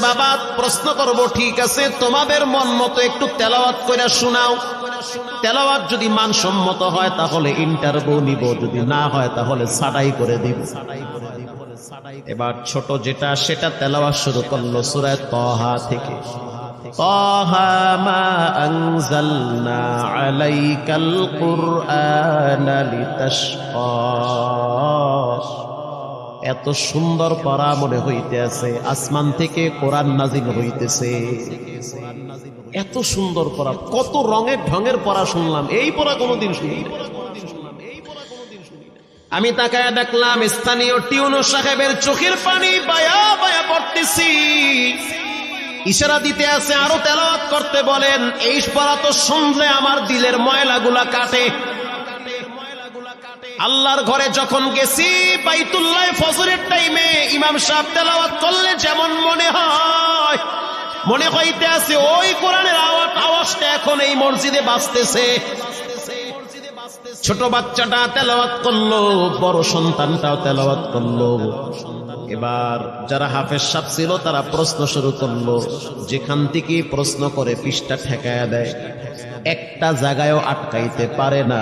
বাবা প্রশ্ন করব, ঠিক আছে, তোমাদের মন মতো একটু তেলাওয়াত করে শোনাও। তেলাওয়াত যদি মানসম্মত হয় তাহলে ইন্টারভিউ নিব, যদি না হয় তাহলে ছাঁটাই করে দিব। এবার ছোট যেটা সেটা তেলাওয়াত শুরু করলো সূরা তাহা থেকে। তাহা মা আনজালনা আলাইকাল কুরআনা লিতাশকা। এত সুন্দর পড়া মনে হইতে আছে আসমান থেকে কোরআন নাজিল হইতেছে। এত সুন্দর পড়া, কত রঙের ঢঙের পড়া শুনলাম, এই পড়া কোনোদিন শুনি না। আমি তাকায় দেখলাম স্থানীয় টিউনো সাহেবের চোখের পানি বায়া বায়া পড়তেছি। ইশারা দিতে আছে আরো তেলাওয়াত করতে বলেন। এই পড়া তো শুনলে আমার দিলের ময়লাগুলা কাটে। আল্লাহর ঘরে যখন গেছি বাইতুল্লাহ ফজরের টাইমে ইমাম সাহেব তেলাওয়াত করলে যেমন মনে হয়, মনে হইতে আছে ওই কোরআনের আওয়াজটা এখন এই মসজিদে বাজতেছে। ছোট বাচ্চাটা তেলাওয়াত করলো, বড় সন্তানটাও তেলাওয়াত করলো। এবার যারা হাফেজ সাহেব ছিল তারা প্রশ্ন শুরু করলো। যেখান থেকে প্রশ্ন করে পৃষ্ঠা ঠেকায়া দেয়, একটা জায়গায়ও আটকাইতে পারে না।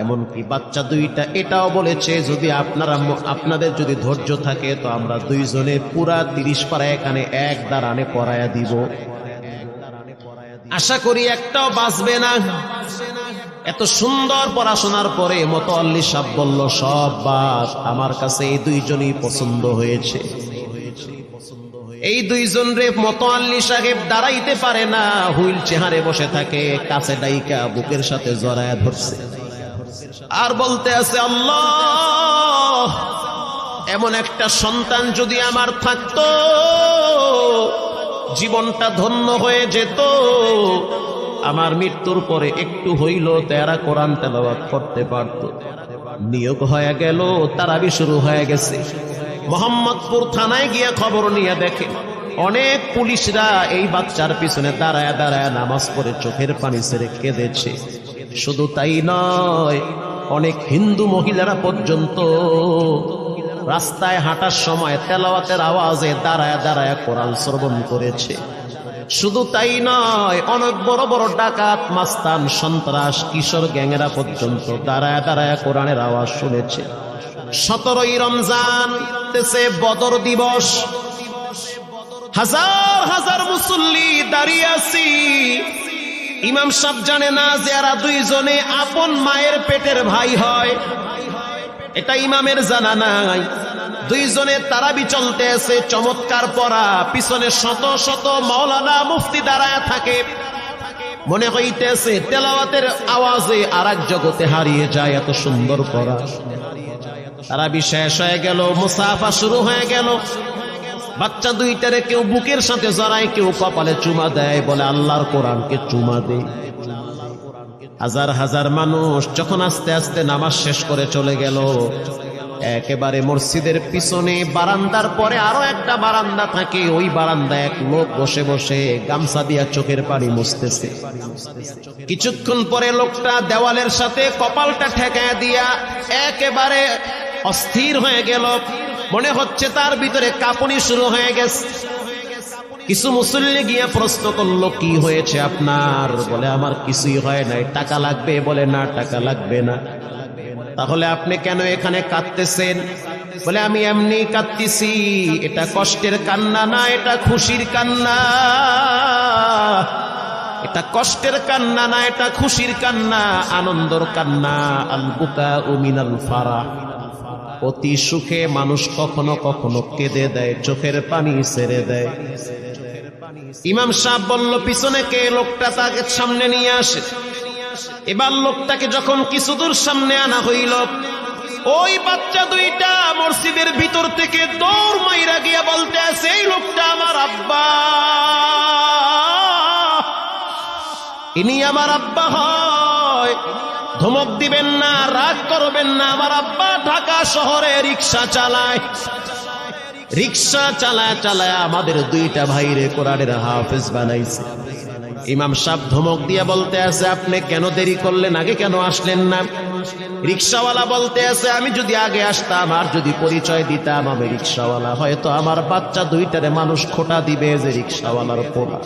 এমনকি বাচ্চা দুইটা এটাও বলেছে, যদি আপনাদের যদি ধৈর্য থাকে তো আমরা দুইজনে পুরা 30 পারা এখানে এক দাঁড়ানে পড়ায়া দিব। আশা করি একটাও বাঁচবে না। এত সুন্দর পড়াশোনার পরে মোতাল্লি সাহেব বলল, সব বাদ, আমার কাছে এই দুইজনই পছন্দ হয়েছে। এই দুইজন রে মোতাল্লি সাহেব দাঁড়াইতে পারে না, হুইল চেয়ারে বসে থাকে, কাছে ডাইকা বুকের সাথে জড়ায়া ধরছে আর বলতে আছে, আল্লাহ, এমন একটা সন্তান যদি আমার থাকতো জীবনটা ধন্য হয়ে যেত। আমার মৃত্যুর পরে একটু হইল তেরা কোরআন তেলাওয়াত করতে পারত। নিয়োগ হয়ে গেল, তারাবি শুরু হয়ে গেছে। মোহাম্মদপুর থানায় গিয়ে খবর নিয়ে দেখে অনেক পুলিশরা এই বাচ্চার পিছনে দাঁড়ায় দাঁড়ায় নামাজ পড়ে চোখের পানি ছেড়ে কেঁদেছে। শুধু তাই নয়, অনেক হিন্দু মহিলারা পর্যন্ত রাস্তায় হাঁটার সময় তেলাওয়াতের আওয়াজে দাঁড়ায় দাঁড়ায় কোরআন শ্রবণ করেছে। শুধু তাই নয়, অনেক বড় বড় ডাকাত, মাস্তান, সন্ত্রাস, কিশোর গ্যাংরা পর্যন্ত দাঁড়ায় দাঁড়ায় কোরআনের আওয়াজ শুনেছে। 17ই রমজান বদর দিবস, হাজার হাজার মুসল্লি দাঁড়িয়ে আছি। ইমাম সাহেব জানে না যে এরা দুইজনে আপন মায়ের পেটের ভাই হয়, এটা ইমামের জানা নাই। দুইজনে তারাবি চলতে আছে, চমৎকার পড়া, পিছনে শত শত মাওলানা মুফতি দাঁড়ায় থাকে। মনে হইতেছে তেলাওয়াতের আওয়াজে আরেক জগতে হারিয়ে যায়, এত সুন্দর পড়া। তারাবি শেষ হয়ে গেল, মুসাফা শুরু হয়ে গেল। বাচ্চা দুইটারে কেউ বুকের সাথে জড়ায়, কেউ কপালে চুমা দেয়, বলে আল্লাহর কোরআনকে চুমা দে। হাজার হাজার মানুষ যখন আস্তে আস্তে নামাজ শেষ করে চলে গেল, একেবারে মসজিদের পিছনে বারান্দার পরে আরো একটা বারান্দা থাকে, ওই বারান্দায় এক লোক বসে বসে গামছা দিয়া চোখের পানি মুছতেছে। কিছুক্ষণ পরে লোকটা দেওয়ালের সাথে কপালটা ঠেকায় দিয়া একেবারে অস্থির হয়ে গেল। মনে হচ্ছে তার ভিতরে কাঁপুনি শুরু হয়ে গেছে। কিছু মুসল্লি গিয়া প্রশ্ন করলো, কি হয়েছে আপনার? বলে আমার কিছুই হয় নাই। টাকা লাগবে? বলে না, টাকা লাগবে না। তাহলে আপনি কেন এখানে কাঁদতেছেন? বলে আমি এমনি কাঁদতেছি, এটা কষ্টের কান্না না, এটা খুশির কান্না। এটা কষ্টের কান্না না, এটা খুশির কান্না, আনন্দর কান্না। আল বুকাউ মিনাল ফারাহ, অতি সুখে মানুষ কখনো কখনো কেঁদে দেয়, চোখের পানি ছেড়ে দেয়। ইমাম সাহেব বলল, পিছনে কে? লোকটা তাকে সামনে নিয়ে আসে। এবার লোকটাকে যখন কিছু দূর সামনে আনা হইল, ওই বাচ্চা দুইটা মসজিদের ভিতর থেকে দৌড় মাইরা গিয়া বলতে আছে, এই লোকটা আমার আব্বা, ইনি আমার আব্বা হয়। ধমক দিবেন না, রাগ করবেন না। আমার আব্বা ঢাকা শহরে রিক্সা চালায়, রিক্সা চালায় চালায় আমাদের দুইটা ভাইরে কোরআনের হাফেজ বানাইছে। ইমাম সাহেব ধমক দিয়ে বলতে আছে, আপনি কেন দেরি করলেন, আগে কেন আসলেন না? রিকশাওয়ালা বলতে আছে, আমি যদি আগে আসতাম আর যদি পরিচয় দিতাম আমি রিকশাওয়ালা, হয়তো আমার বাচ্চা দুইটারে মানুষ খোটা দিবে যে রিকশাওয়ালার পোলা।